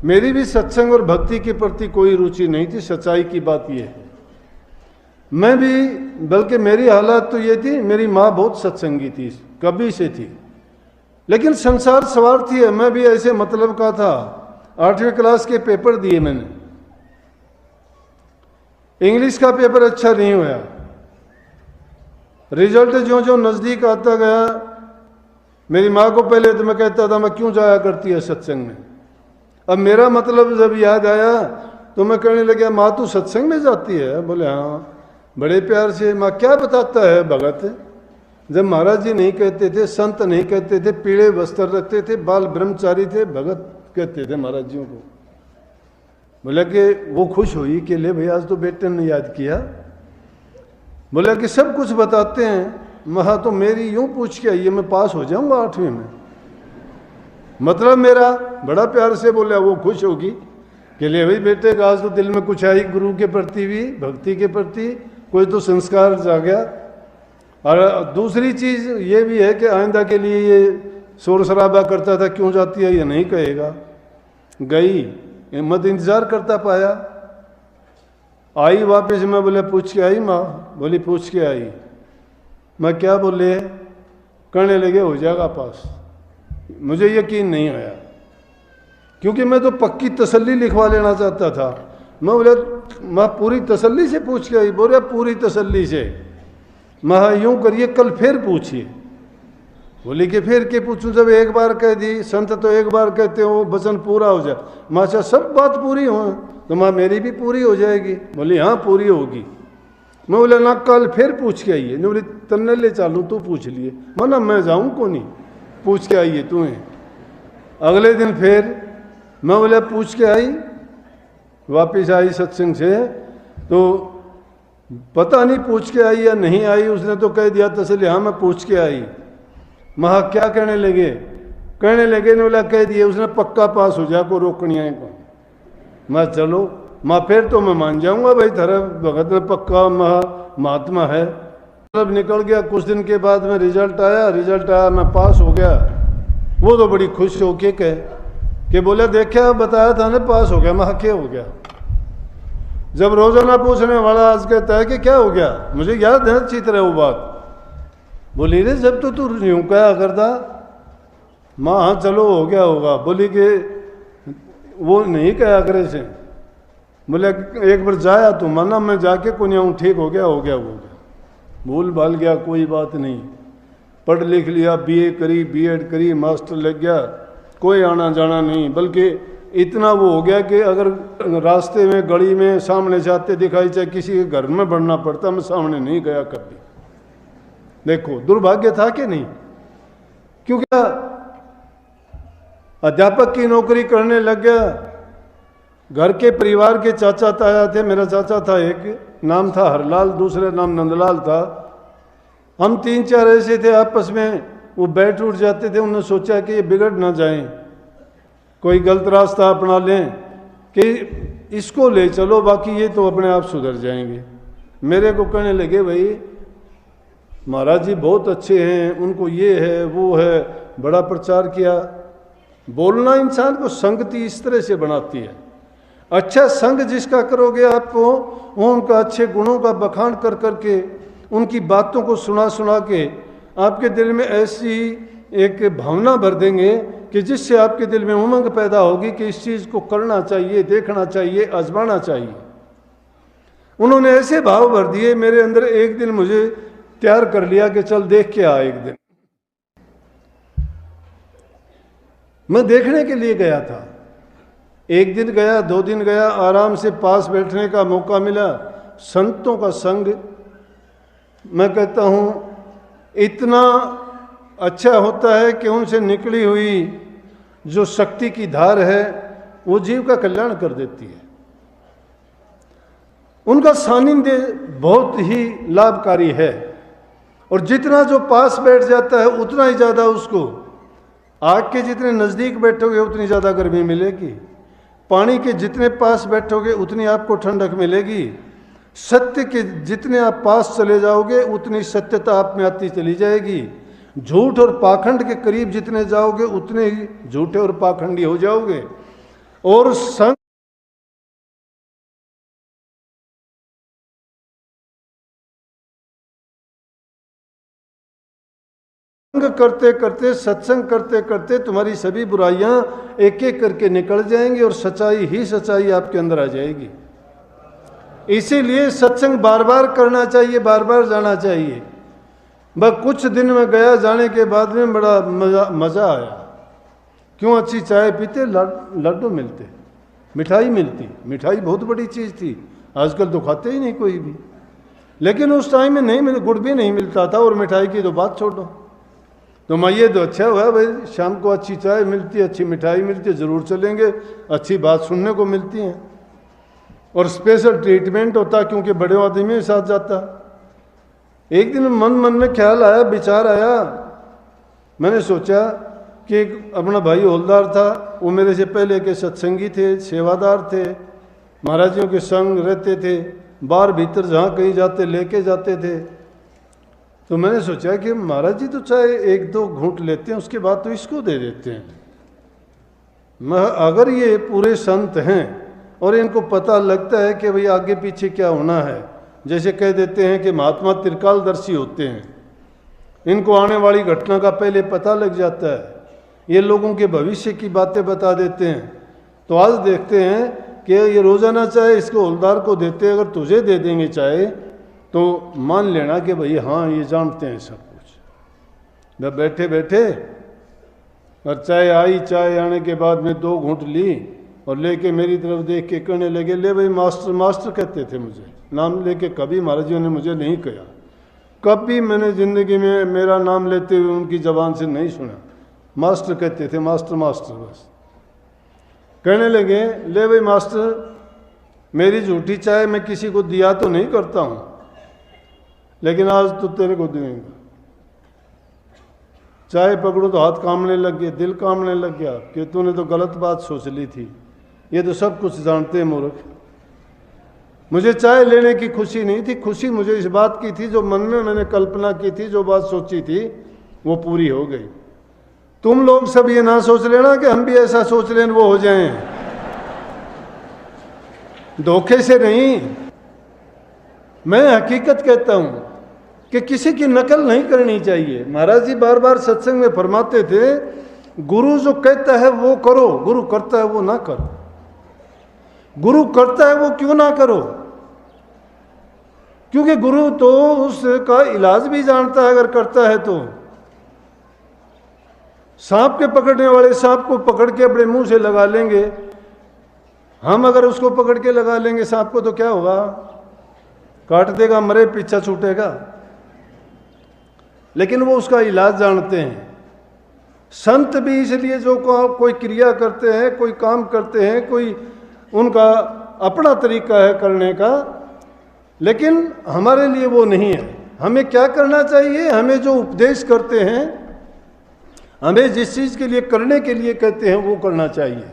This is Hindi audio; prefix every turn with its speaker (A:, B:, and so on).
A: मेरी भी सत्संग और भक्ति के प्रति कोई रुचि नहीं थी। सच्चाई की बात यह है, मैं भी, बल्कि मेरी हालत तो ये थी, मेरी माँ बहुत सत्संगी थी, कभी से थी, लेकिन संसार स्वार्थी है। मैं भी ऐसे मतलब का था। 8वीं क्लास के पेपर दिए मैंने, इंग्लिश का पेपर अच्छा नहीं हुआ। रिजल्ट जो जो नज़दीक आता गया, मेरी माँ को पहले तो मैं कहता था मैं क्यों जाया करती है सत्संग में। अब मेरा मतलब जब याद आया तो मैं कहने लगा माँ तू सत्संग में जाती है? बोले हाँ। बड़े प्यार से, माँ क्या बताता है भगत? जब महाराज जी नहीं कहते थे, संत नहीं कहते थे, पीले वस्त्र रखते थे, बाल ब्रह्मचारी थे, भगत कहते थे महाराज जियों को। बोला कि वो खुश हुई कि ले भैया आज तो बेटे ने याद किया। बोला कि सब कुछ बताते हैं। महा तो मेरी यूं पूछ के आइए, मैं पास हो जाऊंगा 8वीं में। मतलब मेरा बड़ा प्यार से बोला, वो खुश होगी कि ले भाई बेटे का आज तो दिल में कुछ आई, गुरु के प्रति भी, भक्ति के प्रति कोई तो संस्कार जागया। और दूसरी चीज ये भी है कि आइंदा के लिए ये शोर शराबा करता था, क्यों जाती है ये नहीं कहेगा। गई, मत इंतजार करता पाया, आई वापस। मैं बोले पूछ के आई माँ? बोली पूछ के आई। मैं क्या बोले? करने लगे हो जाएगा पास। मुझे यकीन नहीं आया, क्योंकि मैं तो पक्की तसल्ली लिखवा लेना चाहता था। मैं बोले माँ पूरी तसल्ली से पूछ के आई? बोले पूरी तसल्ली से। मैं यूं करिए कल फिर पूछिए। बोली कि फिर के पूछूं? जब एक बार कह दी, संत तो एक बार कहते हो वचन पूरा हो जाए। माँ अच्छा सब बात पूरी हो तो माँ मेरी भी पूरी हो जाएगी? बोली हाँ पूरी होगी। मैं बोला ना कल फिर पूछ के आइए। नहीं बोली तन्ने ले चालू तू पूछ लिए। माना मैं जाऊँ को नहीं, पूछ के आइए तुम्हें। अगले दिन फिर मैं बोला पूछ के आई। वापिस आई सत्संग से, तो पता नहीं पूछ के आई या नहीं आई। उसने तो कह दिया तसली हाँ मैं पूछ के आई। महा क्या कहने लगे? कहने लगे ने बोला कह दिए उसने पक्का पास हो जा को रोकनिया को। मैं चलो माँ फिर तो मैं मान जाऊंगा भाई, धर्म भगत में पक्का महात्मा है। मतलब निकल गया। कुछ दिन के बाद में रिजल्ट आया, मैं पास हो गया। वो तो बड़ी खुश होके कहे कि बोले देखा बताया था ना पास हो गया। मैं क्या हो गया? जब रोजाना पूछने वाला आज कहता है कि क्या हो गया, मुझे याद है अच्छी तरह वो बात। बोली रे जब तो तू यूं कहा करता। माँ हाँ चलो हो गया होगा। बोली कि वो नहीं कहा करे से। बोले एक बार जाया तू? माना मैं जाके को नहीं आऊँ, ठीक हो गया वो भूल भाल गया कोई बात नहीं। पढ़ लिख लिया, बीए करी, बीएड करी, मास्टर लग गया, कोई आना जाना नहीं। बल्कि इतना वो हो गया कि अगर रास्ते में गली में सामने से आते दिखाई चाहे किसी के घर में बढ़ना पड़ता, मैं सामने नहीं गया कभी। देखो दुर्भाग्य था कि नहीं? क्योंकि अध्यापक की नौकरी करने लग गया। घर के परिवार के चाचा ताया थे। मेरा चाचा था एक, नाम था हरलाल, दूसरा नाम नंदलाल था। हम 3-4 ऐसे थे आपस में, वो बैठ उठ जाते थे। उन्होंने सोचा कि ये बिगड़ ना जाएं, कोई गलत रास्ता अपना लें कि इसको ले चलो, बाकी ये तो अपने आप सुधर जाएंगे। मेरे को कहने लगे भाई महाराज जी बहुत अच्छे हैं, उनको ये है वो है, बड़ा प्रचार किया। बोलना इंसान को संगति इस तरह से बनाती है। अच्छा संग जिसका करोगे आपको, वो उनका अच्छे गुणों का बखान कर करके, उनकी बातों को सुना सुना के आपके दिल में ऐसी एक भावना भर देंगे कि जिससे आपके दिल में उमंग पैदा होगी कि इस चीज़ को करना चाहिए, देखना चाहिए, आजमाना चाहिए। उन्होंने ऐसे भाव भर दिए मेरे अंदर। एक दिन मुझे तैयार कर लिया कि चल देख के आ। एक दिन मैं देखने के लिए गया था। एक दिन गया, 2 दिन गया, आराम से पास बैठने का मौका मिला। संतों का संग मैं कहता हूँ इतना अच्छा होता है कि उनसे निकली हुई जो शक्ति की धार है वो जीव का कल्याण कर देती है। उनका सानिध्य बहुत ही लाभकारी है। और जितना जो पास बैठ जाता है उतना ही ज़्यादा उसको, आग के जितने नज़दीक बैठोगे उतनी ज़्यादा गर्मी मिलेगी, पानी के जितने पास बैठोगे उतनी आपको ठंडक मिलेगी, सत्य के जितने आप पास चले जाओगे उतनी सत्यता आप में आती चली जाएगी, झूठ और पाखंड के करीब जितने जाओगे उतने ही झूठे और पाखंडी हो जाओगे। और संग करते करते, सत्संग करते करते तुम्हारी सभी बुराइयां एक एक करके निकल जाएंगी और सच्चाई ही सच्चाई आपके अंदर आ जाएगी। इसीलिए सत्संग बार बार करना चाहिए, बार बार जाना चाहिए। बस कुछ दिन में गया, जाने के बाद में बड़ा मज़ा आया। क्यों? अच्छी चाय पीते, लड्डू मिलते, मिठाई मिलती। मिठाई बहुत बड़ी चीज़ थी, आजकल तो खाते ही नहीं कोई भी। लेकिन उस टाइम में नहीं मिल, गुड़ भी नहीं मिलता था, और मिठाई की तो बात छोड़ो। तो मैं ये तो अच्छा हुआ भाई, शाम को अच्छी चाय मिलती है, अच्छी मिठाई मिलती है, ज़रूर चलेंगे, अच्छी बात सुनने को मिलती है। और स्पेशल ट्रीटमेंट होता, क्योंकि बड़े आदमी के साथ जाता। एक दिन मन में ख्याल आया, विचार आया, मैंने सोचा कि एक अपना भाई हौलदार था, वो मेरे से पहले के सत्संगी थे, सेवादार थे, महाराजियों के संग रहते थे, बाहर भीतर जहाँ कहीं जाते लेके जाते थे। तो मैंने सोचा कि महाराज जी तो चाहे एक दो घूंट लेते हैं, उसके बाद तो इसको दे देते हैं। अगर ये पूरे संत हैं और इनको पता लगता है कि भाई आगे पीछे क्या होना है, जैसे कह देते हैं कि महात्मा त्रिकालदर्शी होते हैं, इनको आने वाली घटना का पहले पता लग जाता है, ये लोगों के भविष्य की बातें बता देते हैं। तो आज देखते हैं कि ये रोज़ाना चाहे इसको हौलदार को देते, अगर तुझे दे देंगे चाहे तो मान लेना कि भाई हाँ ये जानते हैं सब कुछ। जब बैठे बैठे और चाय आई, चाय आने के बाद में 2 घूंट ली और लेके मेरी तरफ देख के कहने लगे, ले भाई मास्टर। मास्टर कहते थे मुझे, नाम लेके कभी महाराज जी ने मुझे नहीं कहा, कभी मैंने ज़िंदगी में मेरा नाम लेते हुए उनकी ज़बान से नहीं सुना। मास्टर कहते थे, मास्टर मास्टर बस। कहने लगे, ले भाई मास्टर, मेरी झूठी चाय मैं किसी को दिया तो नहीं करता हूँ, लेकिन आज तो तेरे को देंगे। चाय पकड़ो तो हाथ कामने लग गए, दिल कामने लग गया कि तूने तो गलत बात सोच ली थी। ये तो सब कुछ जानते हैं मूर्ख। मुझे चाय लेने की खुशी नहीं थी, खुशी मुझे इस बात की थी, जो मन में मैंने कल्पना की थी, जो बात सोची थी वो पूरी हो गई। तुम लोग सब ये ना सोच लेना कि हम भी ऐसा सोच लें वो हो जाएं। धोखे से नहीं, मैं हकीकत कहता हूं कि किसी की नकल नहीं करनी चाहिए। महाराज जी बार बार सत्संग में फरमाते थे, गुरु जो कहता है वो करो, गुरु करता है वो ना करो। गुरु करता है वो क्यों ना करो? क्योंकि गुरु तो उसका इलाज भी जानता है अगर करता है तो। सांप के पकड़ने वाले सांप को पकड़ के अपने मुंह से लगा लेंगे, हम अगर उसको पकड़ के लगा लेंगे सांप को तो क्या होगा? काट देगा, मरे, पीछा छूटेगा। लेकिन वो उसका इलाज जानते हैं। संत भी इसलिए जो कोई क्रिया करते हैं, कोई काम करते हैं, कोई उनका अपना तरीका है करने का, लेकिन हमारे लिए वो नहीं है। हमें क्या करना चाहिए? हमें जो उपदेश करते हैं, हमें जिस चीज़ के लिए करने के लिए कहते हैं वो करना चाहिए।